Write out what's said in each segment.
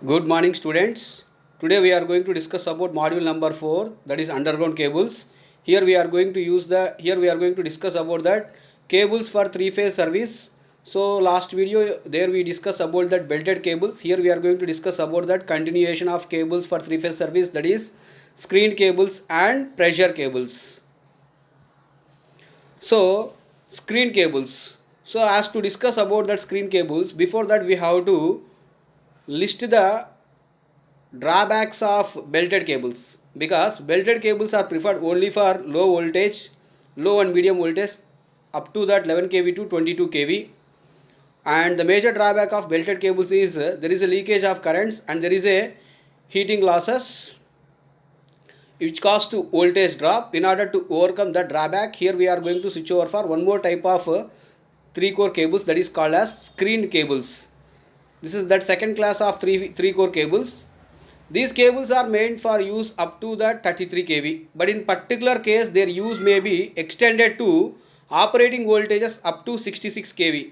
Good morning, students. Today we are going to discuss about module number 4, that is underground cables. Here we are going to discuss about that cables for three phase service. So last video there we discussed about that belted cables. Here we are going to discuss about that continuation of cables for three phase service, that is screen cables and pressure cables. So screen cables. So as to discuss about that screen cables, before that we have to list the drawbacks of belted cables, because belted cables are preferred only for low voltage, low and medium voltage up to that 11 kV to 22 kV. And the major drawback of belted cables is there is a leakage of currents and there is a heating losses which cause to voltage drop. In order to overcome the drawback, here we are going to switch over for one more type of 3-core cables, that is called as screened cables. This is that second class of three-core cables. These cables are meant for use up to the 33 kV, but in particular case their use may be extended to operating voltages up to 66 kV.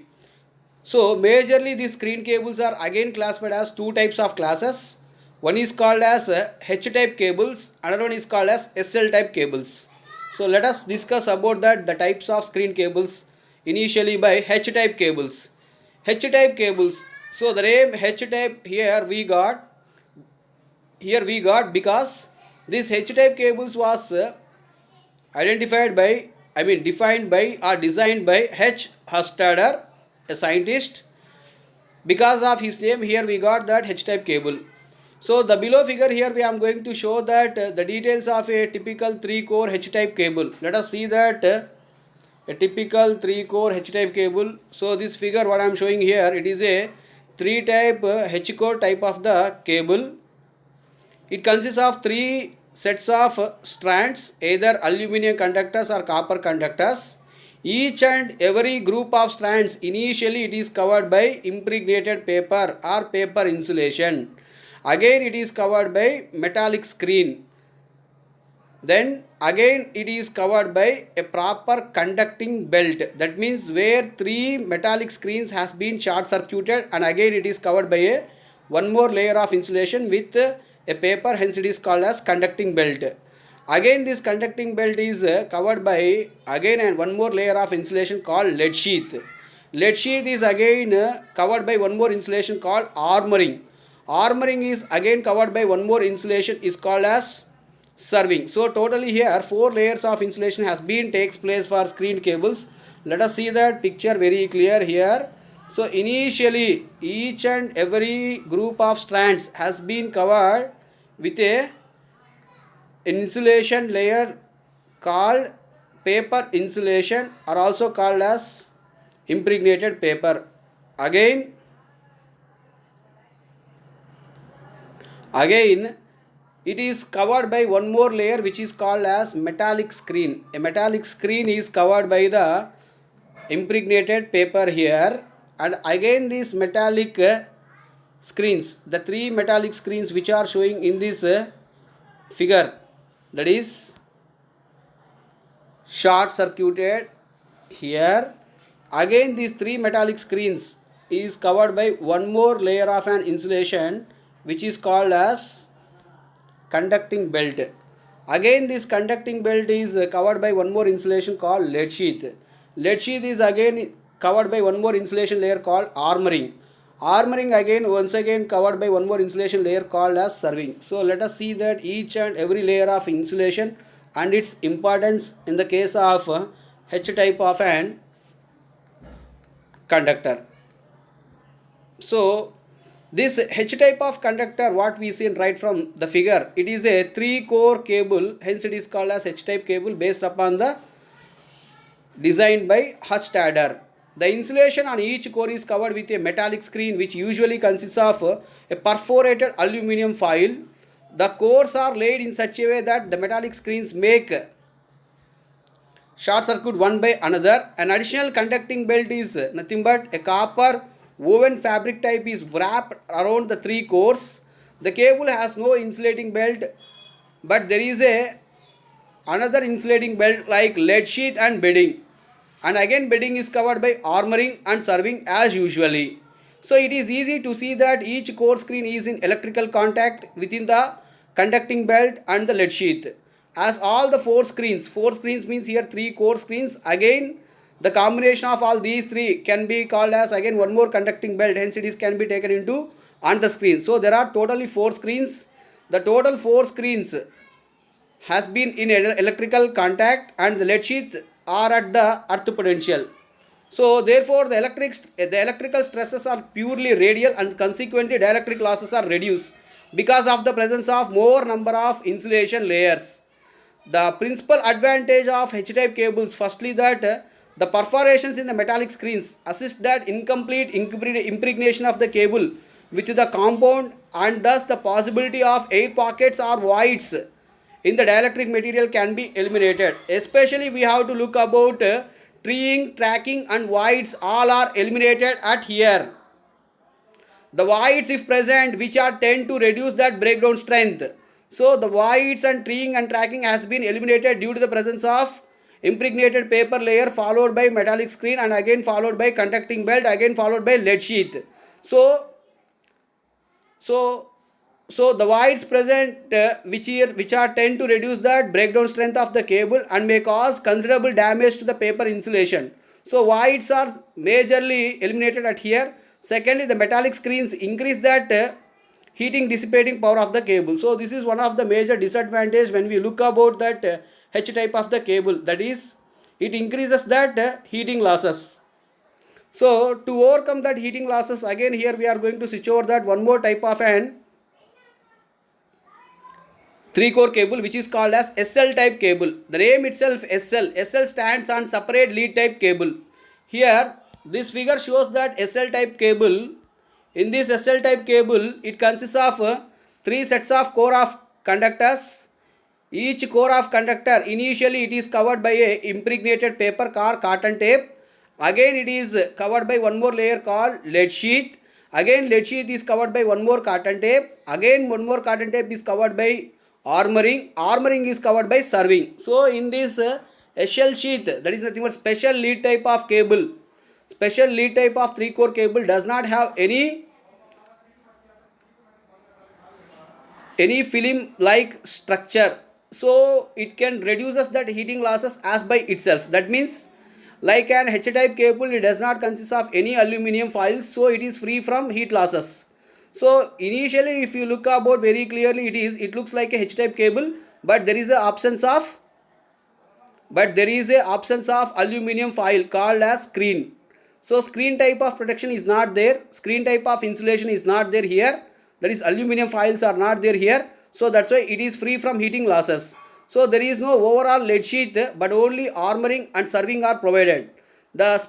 So majorly these screen cables are again classified as two types of classes. One is called as H-type cables, another one is called as SL-type cables. So let us discuss about that the types of screen cables initially by H-type cables. H-type cables. So the name H-type here we got because this H-type cables was defined by or designed by H. Hofstadter, a scientist. Because of his name, here we got that H-type cable. So the below figure here we am going to show that the details of a typical 3-core H-type cable. Let us see that a typical 3-core H-type cable. So this figure what I am showing here, it is a 3-type H-core type of the cable. It consists of 3 sets of strands, either aluminum conductors or copper conductors. Each and every group of strands, initially it is covered by impregnated paper or paper insulation. Again it is covered by metallic screen. Then again it is covered by a proper conducting belt. That means where 3 metallic screens has been short circuited, and again it is covered by a one more layer of insulation with a paper, hence it is called as conducting belt. Again this conducting belt is covered by again and one more layer of insulation called lead sheath. Lead sheath is again covered by one more insulation called armoring. Armoring is again covered by one more insulation is called as serving. So totally here 4 layers of insulation has been takes place for screen cables. Let us see that picture very clear here. So initially each and every group of strands has been covered with a insulation layer called paper insulation, or also called as impregnated paper. Again it is covered by one more layer which is called as metallic screen. A metallic screen is covered by the impregnated paper here, and again these metallic screens, the 3 metallic screens which are showing in this figure, that is short circuited here. Again these 3 metallic screens is covered by one more layer of an insulation which is called as conducting belt. Again this conducting belt is covered by one more insulation called lead sheath. Lead sheath is again covered by one more insulation layer called armoring. Armoring again once again covered by one more insulation layer called as serving. So let us see that each and every layer of insulation and its importance in the case of H type of an conductor. So this H type of conductor, what we see right from the figure, it is a 3-core cable, hence it is called as H type cable based upon the designed by Hofstadter. The insulation on each core is covered with a metallic screen which usually consists of a perforated aluminum foil. The cores are laid in such a way that the metallic screens make short circuit one by another. An additional conducting belt is nothing but a copper woven fabric type is wrapped around the 3 cores. The cable has no insulating belt, but there is another insulating belt like lead sheath and bedding. And again bedding is covered by armoring and serving as usually. So it is easy to see that each core screen is in electrical contact within the conducting belt and the lead sheath. As all the four screens means here three core screens, again the combination of all these three can be called as again one more conducting belt, hence it is can be taken into on the screen. So there are totally four screens. The total four screens has been in electrical contact and the lead sheath are at the earth potential. So therefore the electrical stresses are purely radial and consequently dielectric losses are reduced because of the presence of more number of insulation layers. The principal advantage of H-type cables, firstly that the perforations in the metallic screens assist that incomplete impregnation of the cable with the compound and thus the possibility of air pockets or voids in the dielectric material can be eliminated. Especially we have to look about treeing, tracking and voids all are eliminated at here. The voids if present which are tend to reduce that breakdown strength. So the voids and treeing and tracking has been eliminated due to the presence of impregnated paper layer followed by metallic screen and again followed by conducting belt again followed by lead sheath. So the voids present which are tend to reduce the breakdown strength of the cable and may cause considerable damage to the paper insulation. So voids are majorly eliminated at here. Secondly, the metallic screens increase that heating dissipating power of the cable. So this is one of the major disadvantage when we look about that H type of the cable, that is it increases that heating losses. So to overcome that heating losses, again here we are going to switch over that one more type of an 3-core cable which is called as SL type cable. The name itself SL stands on separate lead type cable. Here this figure shows that SL type cable. In this SL type cable it consists of 3 sets of core of conductors. Each core of conductor initially it is covered by a impregnated paper or cotton tape. Again it is covered by one more layer called lead sheath. Again lead sheath is covered by one more cotton tape. Again one more cotton tape is covered by armoring. Armoring is covered by serving. So in this SL sheath, that is nothing but special lead type of cable. Special lead type of 3-core cable does not have any film like structure. So it can reduces that heating losses as by itself. That means like an H type cable, it does not consist of any aluminum foils, so it is free from heat losses. So initially if you look about very clearly it looks like a H type cable, but there is a absence of aluminum foil called as screen. So screen type of protection is not there, screen type of insulation is not there here, that is aluminum foils are not there here. So that's why it is free from heating losses. So there is no overall lead sheath but only armoring and serving are provided. The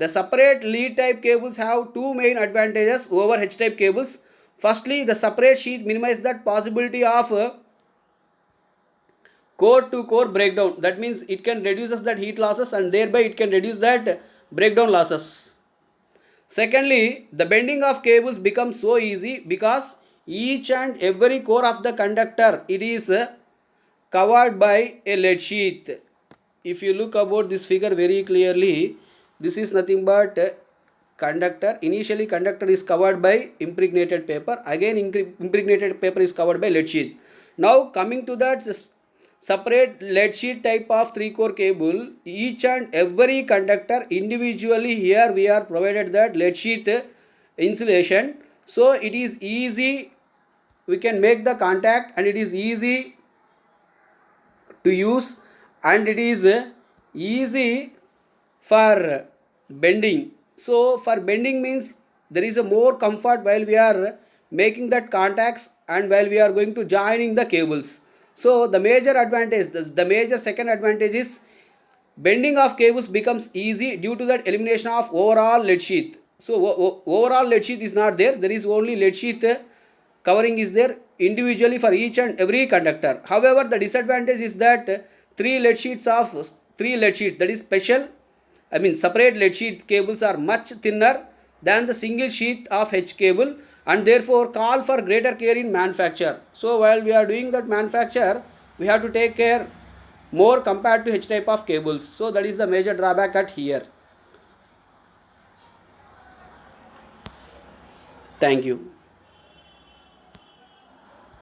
separate lead type cables have two main advantages over H type cables. Firstly, the separate sheath minimizes that possibility of core to core breakdown. That means it can reduces that heat losses and thereby it can reduce that breakdown losses. Secondly, the bending of cables becomes so easy because each and every core of the conductor it is covered by a lead sheath. If you look about this figure very clearly, this is nothing but conductor. Initially conductor is covered by impregnated paper, again impregnated paper is covered by lead sheath. Now coming to that separate lead sheath type of 3-core cable, each and every conductor individually here we are provided that lead sheath insulation. So it is easy, we can make the contact and it is easy to use and it is easy for bending. So for bending means there is a more comfort while we are making that contacts and while we are going to joining the cables. So the major advantage, the major second advantage is bending of cables becomes easy due to that elimination of overall lead sheath. So overall lead sheath is not there, there is only lead sheath covering is there individually for each and every conductor. However, the disadvantage is that three lead sheets that is special, separate lead sheet cables are much thinner than the single sheet of H cable and therefore call for greater care in manufacture. So while we are doing that manufacture, we have to take care more compared to H type of cables. So that is the major drawback at here. Thank you.